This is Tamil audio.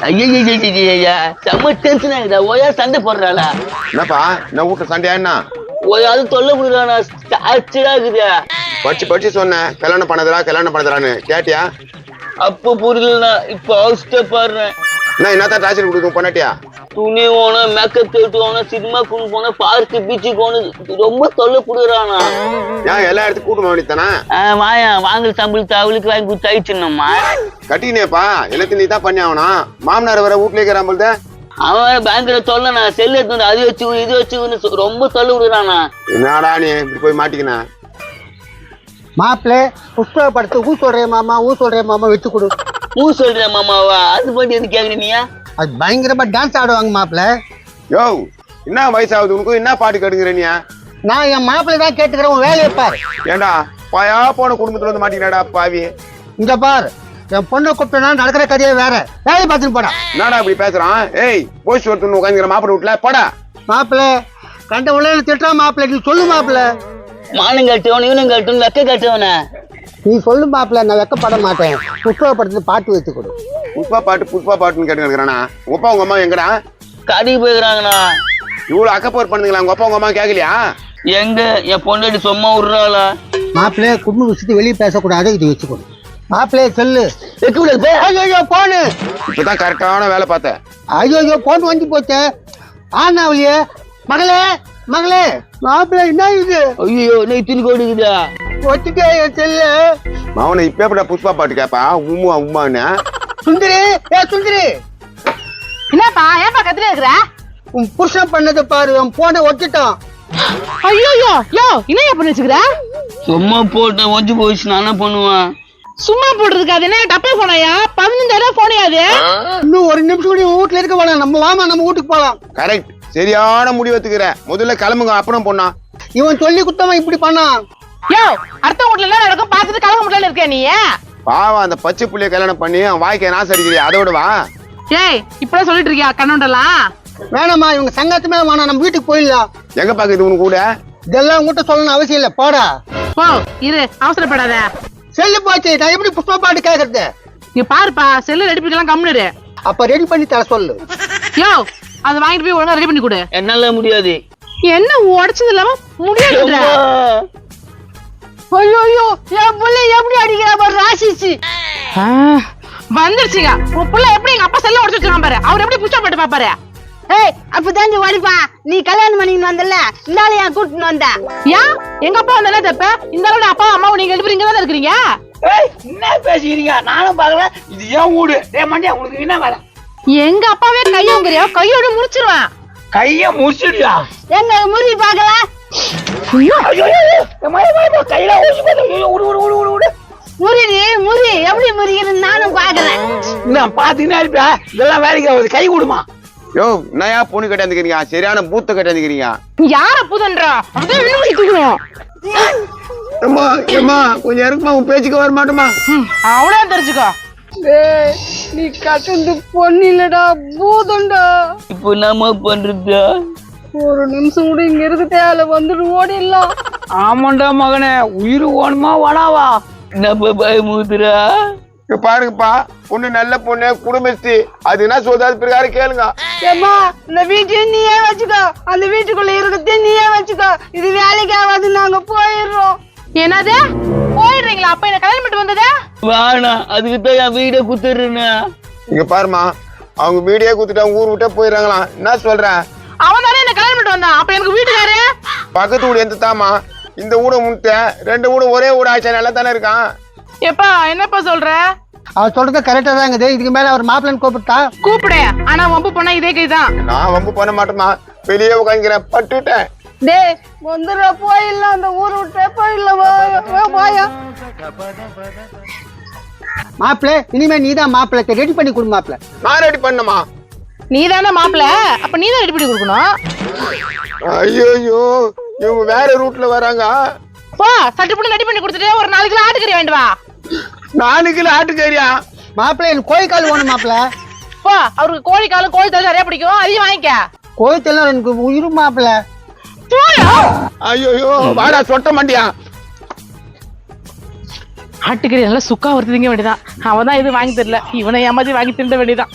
ஐயா செம்ம டென்ஷன் ஆகுதா ஓயா சண்டை போடுறாளா? என்னப்பா நான் வீட்டுல சண்டையா என்ன? ஓயாவது தொல்லை கொடுக்குறானா ஆச்சுடா. படிச்சு சொன்னேன் கல்யாணம் பண்ணதுரான்னு கேட்டியா? அப்போ புரியலண்ணா, இப்ப அவஸ்தை பாடுறேன். என்னத்தான் டார்ச்சர் கொடுக்கும் பொண்டாட்டியா? துணி போனோம், மேக்கப் தேட்டு போனோம், சினிமா கூண்டு போனோம், பார்க்கு பீச்சுக்கு போனது ரொம்ப தொல்லை கொடுக்குறானா. ஏன் எல்லா இடத்துக்கும் கூட்டு வேண்டித்தானே? வாயா வாங்கல சம்பளத்தை அவளுக்கு வாங்கி கொடுத்து ஆயிடுச்சுன்னம்மா. கட்டினேப்பா எல்லாத்தையும் நீ தான் பண்ணி ஆகணும். மாமனார் வர வீட்லயே இருக்கிறாம்பல்த அவன் பயங்கர தொல்லைண்ணா. செல்லு எடுத்து அது வச்சு இது வச்சு ரொம்ப தொல்லை விடுறானா. என்னடா நீ இப்படி போய் மாட்டிக்கின? மாப்பிள்ளை புஷ்பப்படுத்து ஊ சொல்றேன் மாமா வச்சு கொடு. ஊ சொல்றேன் மாமாவா? அது பண்ணி எது கேக்குறீங்க? அது பயங்கரமா டான்ஸ் ஆடுவாங்க மாப்பிள்ளை. யோ என்ன வயசாகுது உனக்கு? என்ன பாட்டு கேட்டுக்கிற நீ? நான் என் மாப்பிள்ளை தான் கேட்டுக்கிறேன், உன் வேலையை பாரு. ஏண்டா பாயா போன குடும்பத்துல வந்து மாட்டிக்கினாடா பாவி. இங்க பாரு, என் பொண்ணை கூப்பிட்டா நடக்கிற கதையே வேற. வேலையை பார்த்துட்டு போடா. என்னடா இப்படி பேசுறான்? ஏய் போஸ்ட் ஒருத்தன் உட்காந்துக்கிற மாப்பிள்ளை வீட்டுல போடா. மாப்பிள்ளை கண்ட உள்ள திட்டா மாப்பிள்ளை, நீ சொல்லு மாப்பிள்ளை. மானம் கட்டுவன் இவனும் கட்டுவன் வெக்க கட்டுவன. நீ சொல்லு மாப்பிள்ளை, நான் வெக்கப்பட மாட்டேன். புஷ்பப்படுத்து பாட்டு வச்சு கொடு. புஷ்பா பாட்டுன்னு கேட்டுக்கிறானா? உங்க அப்பா உங்க அம்மா எங்கடா? கடைக்கு போயிருக்காங்கண்ணா. இவ்வளவு அக்கப்போர் பண்ணுங்களா? உங்க அப்பா உங்க அம்மா கேட்கலையா? எங்க என் பொண்டாட்டி சும்மா விடுறாளா? மாப்பிள்ளை குடும்ப விஷயத்தை வெளியே பேசக்கூடாது, இது வச்சு கொடு. மாப்பிள்ளைய சொல்லு. ஐயோ போனு இப்பதான் கரெக்டான வேலை பார்த்தேன். ஐயோ போன் வந்து போச்சே. ஆனாவளியே மகளே மாப்பிள்ளை என்ன இது? ஐயோ நெத்தினி கொடுக்குதா? ஒத்துட்டே என் செல்லு. அவனை இப்ப எப்படா புஷ்பா பாட்டு கேப்பா? உம்மான்னு சுந்தரி என்னப்பா ஏப்பா கத்திரி இருக்கிற? உன் புருஷன் பண்ணதை பாரு, உன் போனை ஒத்துட்டான். ஐயோ யோ என்ன பண்ணி வச்சுக்கிற? சும்மா போட்டேன் ஒஞ்சு போயிடுச்சு. நான் என்ன பண்ணுவேன்? சும்மா போடுறதுக்கு அது என்ன டப்பே போனையா? 15,000 போனையாது. இன்னும் ஒரு நிமிஷம் கூட வீட்டுல இருக்க வேணாம், நம்ம வீட்டுக்கு போலாம். கரெக்ட், சரியான முடிவு எடுத்துக்கிற. முதல்ல கிளம்புங்க, அப்புறம் பொண்ணா. இவன் சொல்லி குத்தவன் இப்படி பண்ணான். யோ அடுத்த வீட்டுல என்ன நடக்கும் பார்த்துட்டு கலக முடியல இருக்க நீ? பாவம் அந்த பச்சை புள்ளைய கல்யாணம் பண்ணி வாய்க்க நாசம் அடிக்கிறியா? அதோட வா. ஏய் இப்பதான் சொல்லிட்டு இருக்கியா கண்ணோண்டலாம்? வேணாமா, இவங்க சங்கத்துமே வேணாம், நம்ம வீட்டுக்கு போயிடலாம். எங்க பாக்குது உனக்கு கூட? இதெல்லாம் உங்ககிட்ட சொல்லணும் அவசியம் இல்ல, போடா. போ இரு, அவசரப்படாத. செல்லு போச்சு, நான் எப்படி புஷ்பா பாட்டு கேக்குறது? நீ பாருப்பா, செல்லு ரெடி பண்ணிக்கலாம் கம்முனு. அப்ப ரெடி பண்ணி தர சொல்லு. யோ அது வாங்கிட்டு போய் ஒழுங்கா ரெடி பண்ணி கொடு. என்னால முடியாது. என்ன உடைச்சது இல்லாம முடியாது. ஐயோ என் புள்ள எப்படி அடிக்கிற பாரு ராசிச்சு. வந்துருச்சுங்க உன் புள்ள எப்படி எங்க அப்பா செல்ல உடச்சு வச்சிருக்கான் பாரு. அவர் எப்படி புஷ்பா பாட்டு பாப்பாரு. ஏய் அப்பதான் ஓடிப்பா, நீ கல்யாணம் பண்ணின்னு வந்தல, இந்த ஆளு ஏன் கூட்டின்னு வந்த? ஏன் எங்க அப்பா வந்தாலே தப்ப? இந்த அளவு அப்பா அம்மாவும் நீங்க 2 பேரும் இங்கதான் இருக்கிறீங்க. என்ன பேசிக்கிறீங்க? நானும் பாக்கல. இது ஏன் வீடு? மண்டியா உனக்கு என்ன வேலை? எங்க அப்பாவே கையோங்கிறியா? கையோட முடிச்சிருவான். கைய முடிச்சிடுயா? எங்க முறி பாக்கல? முறி எப்படி முறிக்கிறது நானும் பாக்குறேன். பாத்தீங்கன்னா இருப்பியா? இதெல்லாம் வேலைக்கு ஆகுது. கை கொடுமா. யோ நயா பொண்ணு கட்டாந்துக்கிறீங்க, சரியான பூத்த கட்டாந்துக்கிறீங்க. யார பூதன்றா? அப்படியே விழுந்து தூக்குறோம். கொஞ்சம் இருக்குமா? உன் பேச்சுக்கு வர மாட்டோமா? அவ்வளவு தெரிஞ்சுக்கோ. நீ கட்டுந்து பொண்ணு இல்லடா, பூதண்டா. இப்போ நம்ம பண்றது? ஒரு நிமிஷம் கூட இங்க இருக்கு தேவை, வந்துட்டு ஓடிடலாம். ஆமாண்டா மகனே, உயிர் ஓணுமா வேணாவா? நம்ம பயமுத்துறா. பாருங்கப்பா, பொண்ணு நல்ல பொண்ணு, குடும்பஸ்தி. அது என்ன சொல்றது பிரகாரம் கேளுங்க. ஏம்மா இந்த வீட்டையும் நீயே வச்சுக்கோ, அந்த வீட்டுக்குள்ள இருக்கிறதையும் நீயே வச்சுக்கோ. இது வேலைக்கு ஆகாது, நாங்க போயிடுறோம். என்னது போயிடுறீங்களா? அப்ப என்ன கல்யாணம் பண்ணிட்டு வந்ததா? வேணா, அதுக்குதான் என் வீட குத்துறேன்னு. இங்க பாருமா, அவங்க வீடியோ குத்துட்டு அவங்க ஊர் விட்டே போயிடுறாங்களாம். என்ன சொல்றேன்? அவன் தானே என்ன கல்யாணம் பண்ணிட்டு வந்தான். அப்ப எனக்கு வீட்டுக்காரு பக்கத்து வீடு எந்த தாமா? இந்த வீட முட்ட 2 வீடு ஒரே வீடு ஆச்சா, நல்லா தானே இருக்கான். எப்பா என்னப்பா சொல்ற? அவர் சொல்றது கரெக்டா தான் இருக்குது. இதுக்கு மேல அவர் மாப்பிள்ளன்னு கூப்பிட்டா கூப்பிடு. ஆனா வம்பு பண்ணா இதே கைதான். நான் வம்பு பண்ண மாட்டேமா, வெளியே உட்காந்துக்கிறேன், பட்டுட்டேன். டேய் வந்துடுற, போயிடலாம், அந்த ஊர் விட்டே போயிடலாம். வாயா மாப்பிள்ளை, இனிமே நீதான் மாப்பிள்ளை ரெடி பண்ணி கொடு. மாப்பிள்ளை நான் ரெடி பண்ணமா? நீதானே மாப்பிள்ள, அப்ப நீதான் ரெடி பண்ணி கொடுக்கணும். ஐயோ இவங்க வேற ரூட்ல வராங்க. போ சட்டு புட்டு ரெடி பண்ணி கொடுத்துட்டு ஒரு 4 கிலோ ஆட்டுக்கறி வாங்கிட்டு வா. 4 கிலோ ஆட்டுக்கறியா? மாப்பிள்ளை எனக்கு கோழி கால் வேணும் மாப்பிள்ளை. போ, அவருக்கு கோழி காலும் கோழி தலை நிறைய பிடிக்கும், அதையும் வாங்கிக்க. கோழி தலை எனக்கு உயிர் மாப்பிள்ளை. ஐயோ வாடா சொட்ட மாட்டியா? ஆட்டுக்கறி நல்லா சுக்கா வறுத்து திங்க வேண்டியதான். அவன் தான் இது வாங்கி தரல, இவனை ஏமாத்தி வாங்கி திண்ட வேண்டியதான்.